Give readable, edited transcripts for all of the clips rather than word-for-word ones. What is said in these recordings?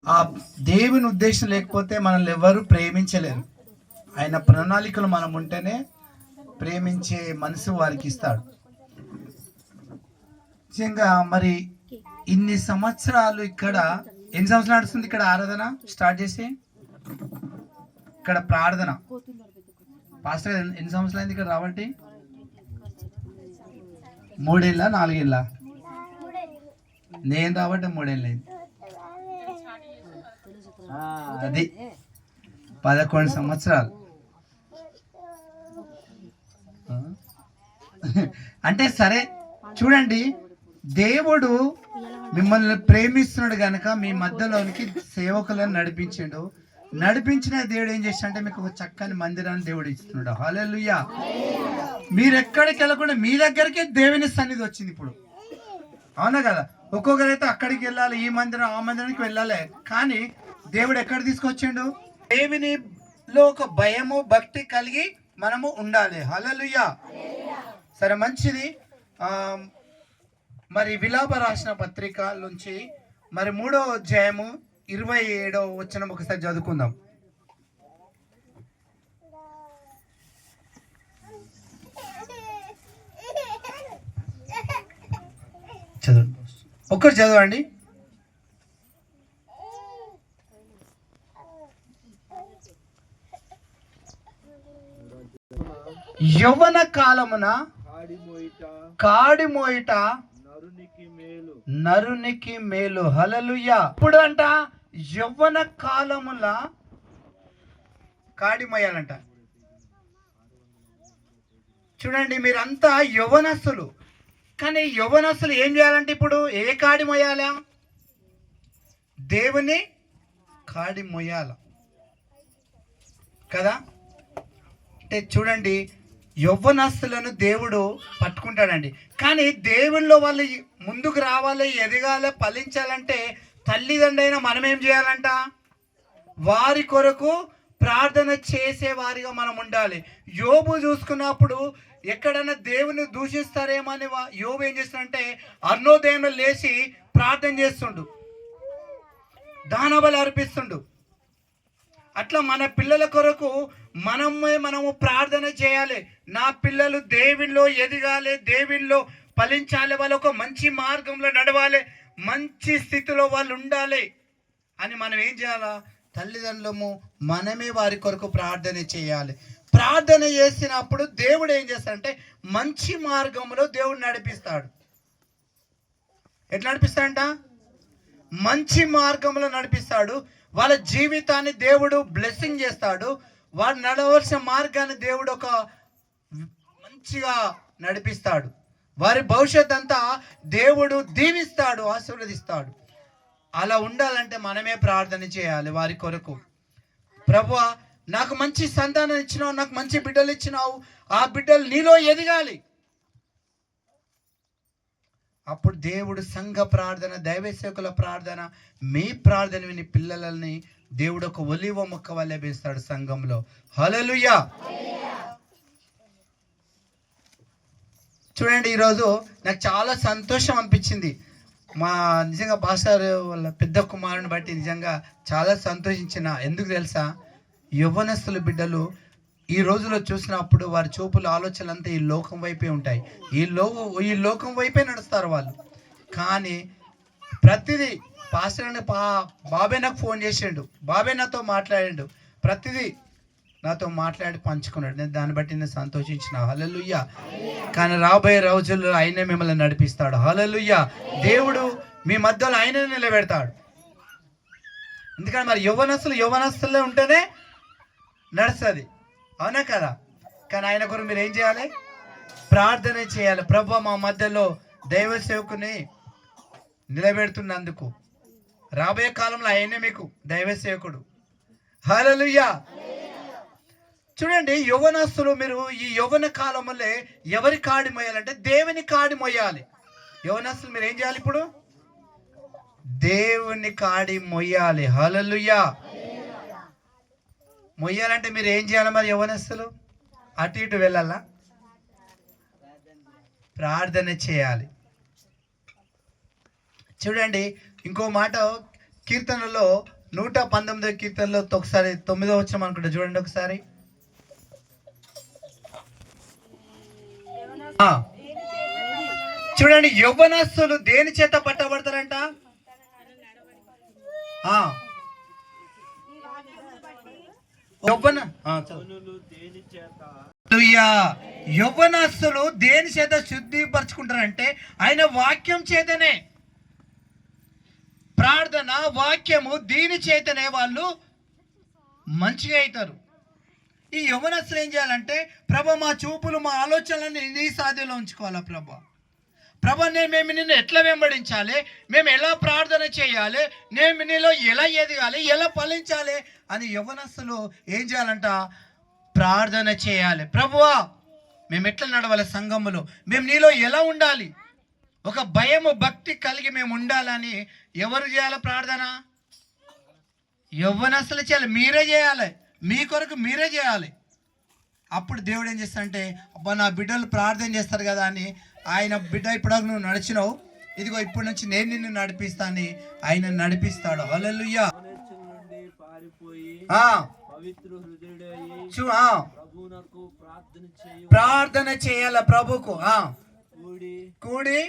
ఆ దేవుని ఉద్దేశం లేకపోతే మనల్ని ఎవరు ప్రేమించలేరు. ఆయన ప్రణాళికలు మనం ఉంటేనే ప్రేమించే మనసు వారికి ఇస్తాడు. నిజంగా మరి ఇన్ని సంవత్సరాలు ఇక్కడ ఎన్ని సంవత్సరాలు నడుస్తుంది ఇక్కడ ఆరాధన స్టార్ట్ చేసి ఇక్కడ ప్రార్థన పాస్టర్ ఎన్ని సంవత్సరాలు అయింది ఇక్కడ రాబట్టి? 3 ఏళ్ళ 4 ఏళ్ళ? నేను రాబట్టి 3 ఏళ్ళు అయింది. అది 11 సంవత్సరాలు. అంటే సరే చూడండి, దేవుడు మిమ్మల్ని ప్రేమిస్తున్నాడు గనక మీ మధ్యలోనికి సేవకులను నడిపించాడు. నడిపించిన దేవుడు ఏం చేశాడంటే మీకు ఒక చక్కని మందిరాన్ని దేవుడు ఇస్తున్నాడు. హల్లెలూయా. మీరు ఎక్కడికి వెళ్ళకుండా మీ దగ్గరికే దేవుని సన్నిధి వచ్చింది ఇప్పుడు. అవునా కదా? ఒక్కొక్కరైతే అక్కడికి వెళ్ళాలి, ఈ మందిరం ఆ మందిరానికి వెళ్ళాలి, కానీ దేవుడు ఎక్కడ తీసుకొచ్చిండు? దేవునిలో ఒక భయము భక్తి కలిగి మనము ఉండాలి. హల్లెలూయా. సరే మంచిది. మరి విలాప రాసిన పత్రిక నుంచి మరి 3వ అధ్యాయము 27వ వచనం ఒకసారి చదువుకుందాం. చదువు, ఒక్కరు చదవండి. యవ్వన కాలమున కాడి మోయిట నరునికి మేలు. హల్లెలూయా. ఇప్పుడు అంట యవ్వన కాలముల కాడి మోయాలంట. చూడండి, మీరంతా యవ్వనస్తులు, కానీ యవ్వనస్తులు ఏం చేయాలంటే ఇప్పుడు ఏ కాడి మోయాలా? దేవుని కాడి మోయాల కదా. అంటే చూడండి, యవ్వనస్తులను దేవుడు పట్టుకుంటాడండి. కానీ దేవుల్లో వాళ్ళు ముందుకు రావాలి, ఎదగాలి, ఫలించాలంటే తల్లిదండ్రులైన మనం ఏం చేయాలంట? వారి కొరకు ప్రార్థన చేసే వారిగా మనం ఉండాలి. యోబు చూసుకున్నప్పుడు ఎక్కడైనా దేవుని దూషిస్తారేమో అని యోబు ఏం చేస్తాడంటే అరుణోదయంలో లేచి ప్రార్థన చేస్తుండు, దానబలి అర్పిస్తుండు. అట్లా మన పిల్లల కొరకు మనము ప్రార్థన చేయాలి. నా పిల్లలు దేవునిలో ఎదగాలి, దేవునిలో ఫలించాలి, వాళ్ళు ఒక మంచి మార్గంలో నడవాలి, మంచి స్థితిలో వాళ్ళు ఉండాలి అని మనం ఏం చేయాలా? తల్లిదండ్రులము మనమే వారి కొరకు ప్రార్థన చేయాలి. ప్రార్థన చేసినప్పుడు దేవుడు ఏం చేస్తాడంటే మంచి మార్గంలో దేవుడు నడిపిస్తాడు. ఎట్లా నడిపిస్తాడంట? మంచి మార్గంలో నడిపిస్తాడు. వాళ్ళ జీవితాన్ని దేవుడు బ్లెస్సింగ్ చేస్తాడు. వాడు నడవలసిన మార్గాన్ని దేవుడు ఒక మంచిగా నడిపిస్తాడు. వారి భవిష్యత్ అంతా దేవుడు దీవిస్తాడు, ఆశీర్వదిస్తాడు. అలా ఉండాలంటే మనమే ప్రార్థన చేయాలి వారి కొరకు. ప్రభువా, నాకు మంచి సంతానం ఇచ్చినావు, నాకు మంచి బిడ్డలు ఇచ్చినావు, ఆ బిడ్డలు నీలో ఎదగాలి. అప్పుడు దేవుడు సంఘ ప్రార్థన, దైవ సేవకుల ప్రార్థన, మీ ప్రార్థన విని పిల్లలని దేవుడు ఒక ఒలివ మొక్క వల్లే వేస్తాడు సంఘంలో. హల్లెలూయా. చూడండి, ఈరోజు నాకు చాలా సంతోషం అనిపించింది. నిజంగా పాస్టర్ వాళ్ళ పెద్ద కుమారుని బట్టి నిజంగా చాలా సంతోషించిన. ఎందుకు తెలుసా? యవ్వనస్తుల బిడ్డలు ఈ రోజులో చూసినప్పుడు వారి చూపుల ఆలోచనలు అంతా ఈ లోకం వైపే ఉంటాయి. ఈ లోకం వైపే నడుస్తారు వాళ్ళు. కానీ ప్రతిదీ పాస్టర్ అని బాబాయ్ నాకు ఫోన్ చేసిండు, బాబాయ్ నాతో మాట్లాడిండు, ప్రతిదీ నాతో మాట్లాడి పంచుకున్నాడు. నేను దాన్ని బట్టి నేను సంతోషించిన. హల్లెలూయా. కానీ రాబోయే రోజుల్లో ఆయనే మిమ్మల్ని నడిపిస్తాడు. హల్లెలూయా. దేవుడు మీ మధ్యలో ఆయనే నిలబెడతాడు. ఎందుకంటే మరి యవ్వనస్తులే ఉంటేనే నడుస్తుంది, అవునా కదా? కానీ ఆయన కొరకు మీరు ఏం చేయాలి? ప్రార్థన చేయాలి. ప్రభువా, మా మధ్యలో దైవ సేవకుని నిలబెడుతున్నందుకు రాబోయే కాలంలో ఆయనే మీకు దైవ సేవకుడు. హల్లెలూయా. చూడండి, యవ్వనస్తులు మీరు ఈ యవ్వన కాలంలో ఎవరి కాడి మోయాలంటే దేవుని కాడి మోయాలి. యవ్వనస్తులు మీరు ఏం చేయాలి? ఇప్పుడు దేవుని కాడి మొయ్యాలి. హల్లెలూయా. మొయ్యాలంటే మీరు ఏం చేయాలి? మరి యవ్వనస్తులు అటు ఇటు వెళ్ళాలా? ప్రార్థన చేయాలి. చూడండి, ఇంకో మాట, కీర్తనలో 119 కీర్తనలో ఒకసారి 9వ వచనం అనుకుంటా, చూడండి ఒకసారి. చూడండి, యవ్వనస్తులు దేని చేత పట్టబడతారంట? యవ్వనస్తులు దేని చేత శుద్ధిపరచుకుంటారంటే ఆయన వాక్యం చేతనే. ప్రార్థన, వాక్యము, దీని చేతనే వాళ్ళు మంచిగా అవుతారు. ఈ యవ్వనస్తులు ఏం చేయాలంటే, ప్రభా మా చూపులు, మా ఆలోచనలను నీ సాధ్యంలో ఉంచుకోవాలా ప్రభా మేము నిన్ను ఎట్లా వెంబడించాలి, మేము ఎలా ప్రార్థన చేయాలి, నేను నీలో ఎలా ఎదగాలి, ఎలా ఫలించాలి అని యవ్వనస్తులు ఏం చేయాలంట? ప్రార్థన చేయాలి. ప్రభువా మేము ఎట్లా నడవాలి సంఘములో, మేము నీలో ఎలా ఉండాలి, ఒక భయము భక్తి కలిగి మేము ఉండాలని ఎవరు చేయాలి ప్రార్థన? యవ్వనస్తులు చేయాలి. మీరే చేయాలి, మీ కొరకు మీరే చేయాలి. అప్పుడు దేవుడు ఏం చేస్తాడంటే, అబ్బా నా బిడ్డలు ప్రార్థన చేస్తారు కదా అని, ఆయన బిడ్డ ఇప్పుడు నువ్వు నడిచినావు, ఇదిగో ఇప్పటి నుంచి నేను నిన్ను నడిపిస్తాను, ఆయన నడిపిస్తాడు. హల్లెలూయా. ప్రార్థన చేయాల ప్రభుకు. కూడి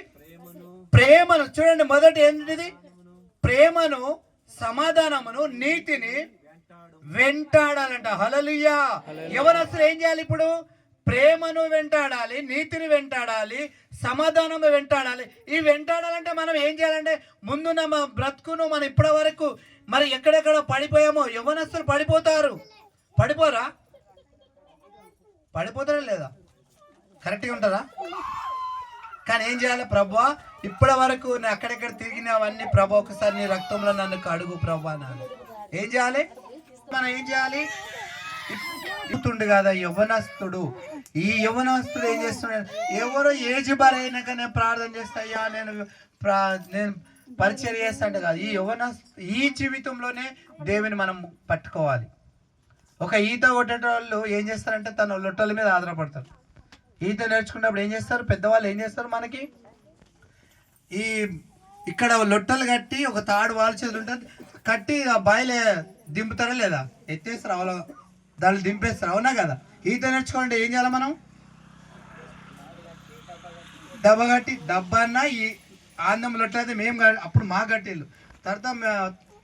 ప్రేమను, చూడండి మొదటి ఏంటిది? ప్రేమను, సమాధానమును, నీతిని వెంటాడాలంట. హల్లెలూయా. యవ్వనస్తులు ఏం చేయాలి ఇప్పుడు? ప్రేమను వెంటాడాలి, నీతిని వెంటాడాలి, సమాధానము వెంటాడాలి. ఈ వెంటాడాలంటే మనం ఏం చేయాలంటే, ముందున్న మా బ్రతుకును మనం ఇప్పటి వరకు మరి ఎక్కడెక్కడ పడిపోయామో, యవ్వనస్తులు పడిపోతారు. పడిపోరా? పడిపోతారా లేదా? కరెక్ట్గా ఉంటారా? కానీ ఏం చేయాలి? ప్రభువా ఇప్పటి వరకు నేను అక్కడెక్కడ తిరిగినవన్నీ ప్రభు ఒకసారి నీ రక్తంలో నన్ను కడుగు ప్రభు నాన్న. ఏం చేయాలి? మనం ఏం చేయాలి? తుండు కదా యవ్వనస్తుడు. ఈ యవ్వనస్తుడు ఏం చేస్తున్నాడు? ఎవరో ఏజ్ బార్ అయినాక నేను ప్రార్థన చేస్తాయా, నేను పరిచయం చేస్తాంటే కాదు. ఈ జీవితంలోనే దేవుని మనం పట్టుకోవాలి. ఒక ఈత కొట్టేటోళ్ళు ఏం చేస్తారంటే తన లొట్టల మీద ఆధారపడతారు. ఈత నేర్చుకున్నప్పుడు ఏం చేస్తారు పెద్దవాళ్ళు? ఏం చేస్తారు మనకి? ఇక్కడ లొట్టలు కట్టి ఒక తాడు వాళ్ళ చేతులు ఉంటుంది, కట్టి ఆ బాయిలే దింపుతారా లేదా? ఎత్తేస్తారు, అవలో దాన్ని దింపేస్తారు. అవునా కదా? ఈత నేర్చుకోవాలంటే ఏం చేయాలి మనం? దెబ్బ కట్టి, డబ్బన్న ఈ ఆందం లొట్టలు అయితే మేము అప్పుడు మా గట్టిళ్ళు, తర్వాత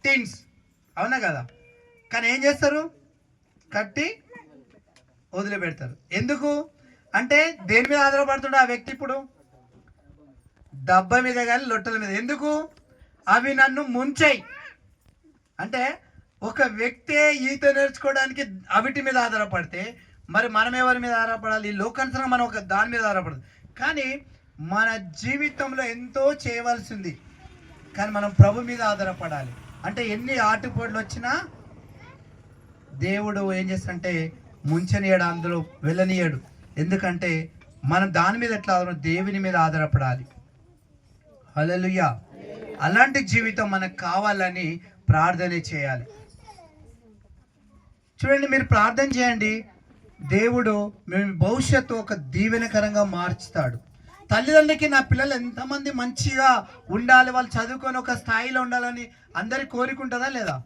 టీన్స్. అవునా కదా? కానీ ఏం చేస్తారు? కట్టి వదిలిపెడతారు. ఎందుకు అంటే దేని మీద ఆధారపడుతుండే ఆ వ్యక్తి? ఇప్పుడు డబ్బా మీద కానీ లొట్టల మీద. ఎందుకు? అవి నన్ను ముంచాయి అంటే ఒక వ్యక్తి ఈత నేర్చుకోవడానికి అవిటి మీద ఆధారపడితే మరి మనం ఎవరి మీద ఆధారపడాలి? లోకానుసారంగా మనం ఒక దాని మీద ఆధారపడదు. కానీ మన జీవితంలో ఎంతో చేయవలసింది, కానీ మనం ప్రభు మీద ఆధారపడాలి. అంటే ఎన్ని ఆటుపోట్లు వచ్చినా దేవుడు ఏం చేస్తాడంటే ముంచనీయడు, అందులో వెళ్ళనీయడు. ఎందుకంటే మనం దాని మీద ఎట్లా దేవుని మీద ఆధారపడాలి. హల్లెలూయా. అలాంటి జీవితం మనకు కావాలని ప్రార్థన చేయాలి. చూడండి, మీరు ప్రార్థన చేయండి, దేవుడు మేము భవిష్యత్తు ఒక దీవెనకరంగా మార్చుతాడు. తల్లిదండ్రులకి నా పిల్లలు ఎంతమంది మంచిగా ఉండాలి, వాళ్ళు చదువుకొని ఒక స్థాయిలో ఉండాలని అందరి కోరిక ఉంటుందా లేదా?